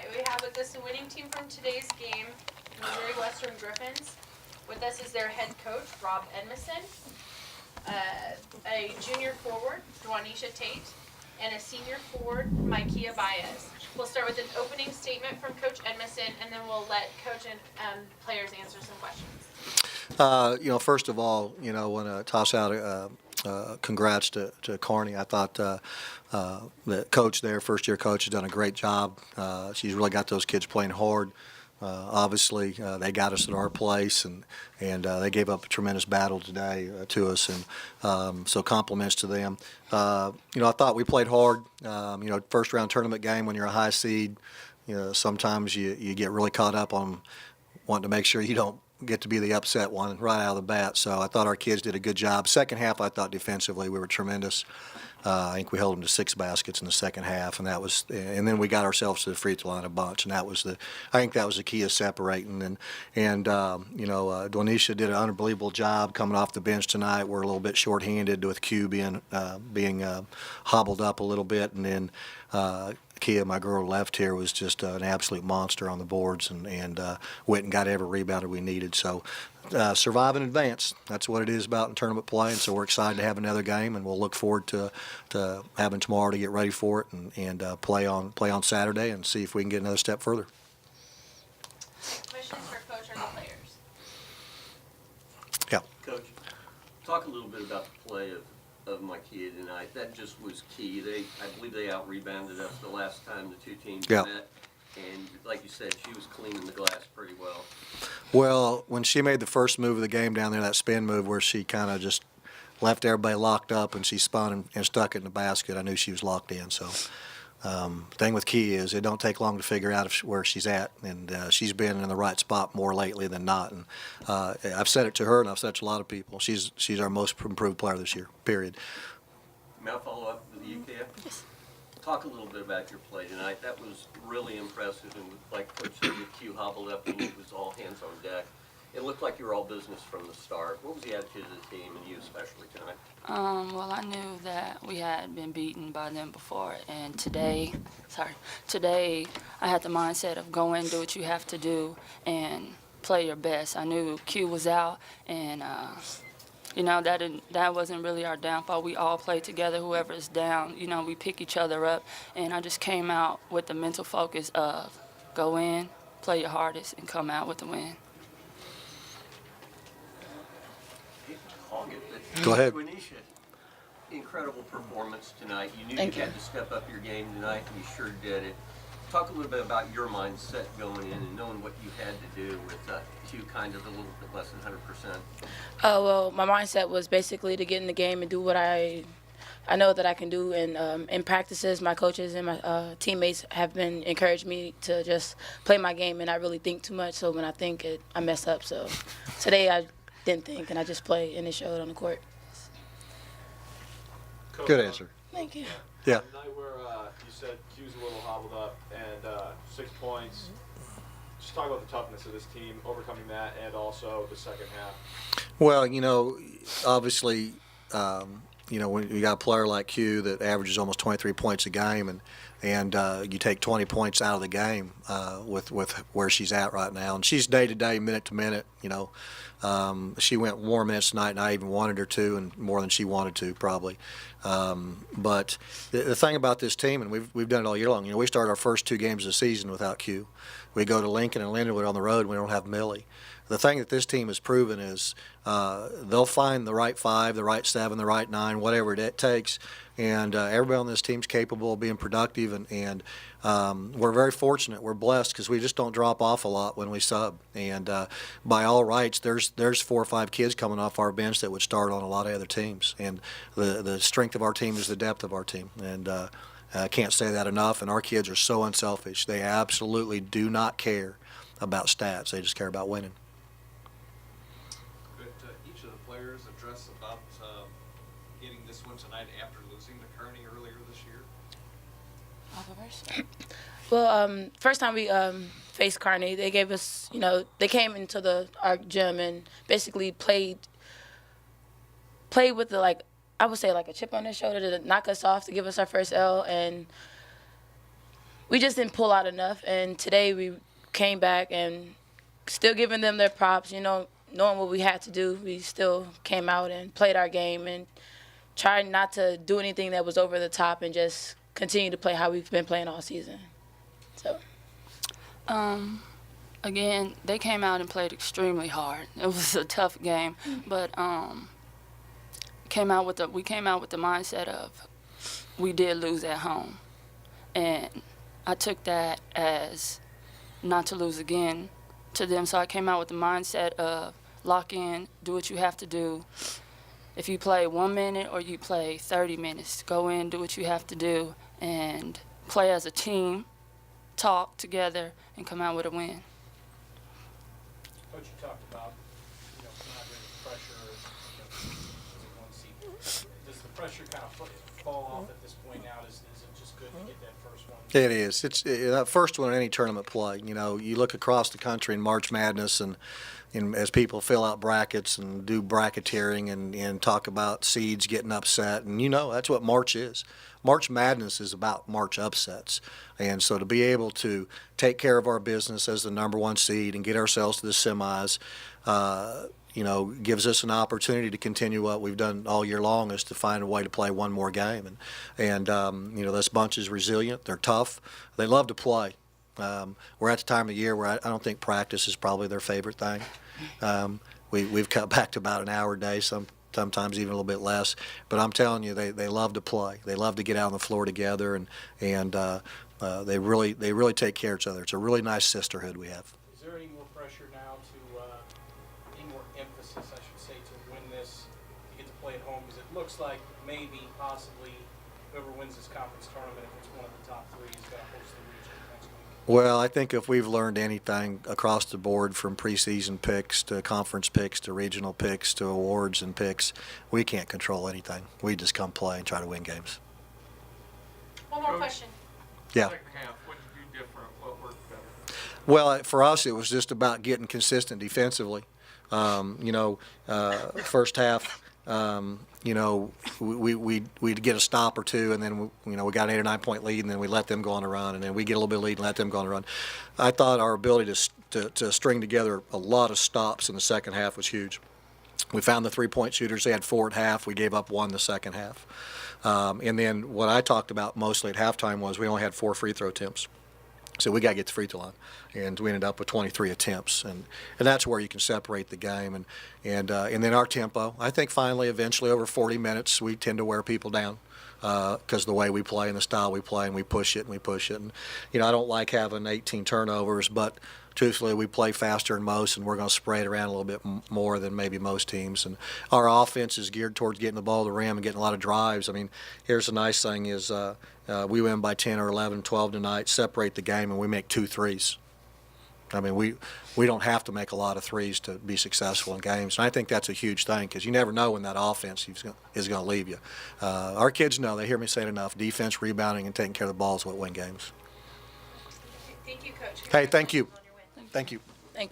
right, we have with us the winning team from today's game, Missouri Western Griffons. With us is their head coach, Rob Edmondson, a junior forward, Dwanisha Tate, and a senior forward, MIAA Baez. We'll start with an opening statement from Coach Edmondson, and then we'll let coach and players answer some questions. First of all, want to toss out congrats to Kearney. I thought the coach there, first-year coach, has done a great job. She's really got those kids playing hard. Obviously, they got us at our place, and they gave up a tremendous battle today to us, and so compliments to them. I thought we played hard. First-round tournament game when you're a high seed, sometimes you get really caught up on wanting to make sure you don't get to be the upset one right out of the bat. So I thought our kids did a good job. Second half, I thought defensively we were tremendous. I think we held them to 6 baskets in the second half, and then we got ourselves to the free throw line a bunch, and I think that was the key of separating. And Dwanisha did an unbelievable job coming off the bench tonight. We're a little bit shorthanded with Q being hobbled up a little bit, and then Kia, my girl left here, was just an absolute monster on the boards, and went and got every rebounder we needed. So survive and advance. That's what it is about in tournament play, and so we're excited to have another game, and we'll look forward to having tomorrow to get ready for it and play on Saturday and see if we can get another step further. Questions for Coach or the players? Yeah. Coach, talk a little bit about the play of my kid tonight. That just was key. I believe they out-rebounded us the last time the two teams met. And like you said, she was cleaning the glass pretty well. Well, when she made the first move of the game down there, that spin move where she kind of just left everybody locked up and she spun and stuck it in the basket, I knew she was locked in. So the thing with Key is it don't take long to figure out where she's at, and she's been in the right spot more lately than not. And I've said it to her, and I've said it to a lot of people. She's our most improved player this year, period. May I follow up with you, Kia? Yes. Talk a little bit about your play tonight. That was really impressive, and like Coach said, with Q hobbled up and it was all hands on deck. It looked like you were all business from the start. What was the attitude of the team, and you especially tonight? Well, I knew that we had been beaten by them before, and today I had the mindset of go in, do what you have to do, and play your best. I knew Q was out, and that wasn't really our downfall. We all play together. Whoever is down, we pick each other up, and I just came out with the mental focus of go in, play your hardest, and come out with the win. Go ahead. Dwanisha, incredible performance tonight. You knew Thank you you. had to step up your game tonight, and you sure did it. Talk a little bit about your mindset going in and knowing what you had to do with Q kind of a little bit less than 100%. Well, my mindset was basically to get in the game and do what I know that I can do. And in practices, my coaches and my teammates have been encouraged me to just play my game and not really think too much. So when I think I mess up. So today I didn't think, and I just played, and it showed on the court. Coach, Good answer. Thank you. Yeah. The night where you said Q's a little hobbled up and 6 points. Just talk about the toughness of this team, overcoming that, and also the second half. Well, obviously, when you got a player like Q that averages almost 23 points a game, and you take 20 points out of the game with where she's at right now, and she's day to day, minute to minute. She went more minutes tonight than I even wanted her to, and more than she wanted to probably. But the thing about this team, and we've done it all year long. We started our first 2 games of the season without Q. We go to Lincoln and Lindenwood on the road, and we don't have Millie. The thing that this team has proven is they'll find the right 5, the right 7, the right 9, whatever it takes, and everybody on this team's capable of being productive, and we're very fortunate. We're blessed because we just don't drop off a lot when we sub, and by all rights, there's 4 or 5 kids coming off our bench that would start on a lot of other teams, and the strength of our team is the depth of our team, and I can't say that enough, and our kids are so unselfish. They absolutely do not care about stats. They just care about winning. Each of the players address about getting this win tonight after losing to Kearney earlier this year? I'll go first. Well, first time we faced Kearney, they gave us, they came into our gym and basically played with I would say like a chip on their shoulder to knock us off, to give us our first L, and we just didn't pull out enough. And today we came back and still giving them their props, you know, knowing what we had to do. We still came out and played our game and tried not to do anything that was over the top and just continue to play how we've been playing all season. So. Again, they came out and played extremely hard. It was a tough game, but we came out with the mindset of we did lose at home, and I took that as not to lose again to them. So I came out with the mindset of lock in, do what you have to do. If you play 1 minute or you play 30 minutes, go in, do what you have to do, and play as a team, talk together, and come out with a win. Coach, you talked about, not having pressure, as a 1 seed. Does the pressure kind of fall off at this point now? Is it just good to get that first one? It is. It's that first one in any tournament play. You look across the country in March Madness, and as people fill out brackets and do bracketeering and talk about seeds getting upset, and that's what March is. March Madness is about March upsets. And so to be able to take care of our business as the number 1 seed and get ourselves to the semis, gives us an opportunity to continue what we've done all year long, is to find a way to play one more game. And this bunch is resilient. They're tough. They love to play. We're at the time of year where I don't think practice is probably their favorite thing. We've cut back to about an hour a day, sometimes even a little bit less. But I'm telling you, they love to play. They love to get out on the floor together, and they really take care of each other. It's a really nice sisterhood we have. Is there any more pressure now any more emphasis, I should say, to win this, to get to play at home? Because it looks like maybe, possibly, whoever wins this conference tournament, if it's one of the top 3, is going to host the region next week. Well, I think if we've learned anything across the board, from preseason picks to conference picks to regional picks to awards and picks, we can't control anything. We just come play and try to win games. One more question. Yeah. Second half, what did you do different? What worked better? Well, for us, it was just about getting consistent defensively. First half, we'd get a stop or two, and then we got an 8 or 9 point lead, and then we let them go on a run, and then we get a little bit of lead and let them go on a run. I thought our ability to string together a lot of stops in the second half was huge. We found the 3-point shooters. They had 4 at half. We gave up 1 the second half. And then what I talked about mostly at halftime was we only had 4 free throw attempts. So we got to get the free throw line, and we ended up with 23 attempts, and that's where you can separate the game, and then our tempo. I think finally, eventually, over 40 minutes, we tend to wear people down because of the way we play and the style we play, and we push it. And I don't like having 18 turnovers, but truthfully, we play faster than most, and we're going to spray it around a little bit more than maybe most teams. And our offense is geared towards getting the ball to the rim and getting a lot of drives. I mean, here's the nice thing is we win by 10 or 11, 12 tonight, separate the game, and we make 2 threes. I mean, we don't have to make a lot of threes to be successful in games. And I think that's a huge thing because you never know when that offense is going to leave you. Our kids know. They hear me say it enough. Defense, rebounding, and taking care of the ball is what win games. Thank you, Coach. Hey, thank you. Congratulations on your win. Thank you. Thank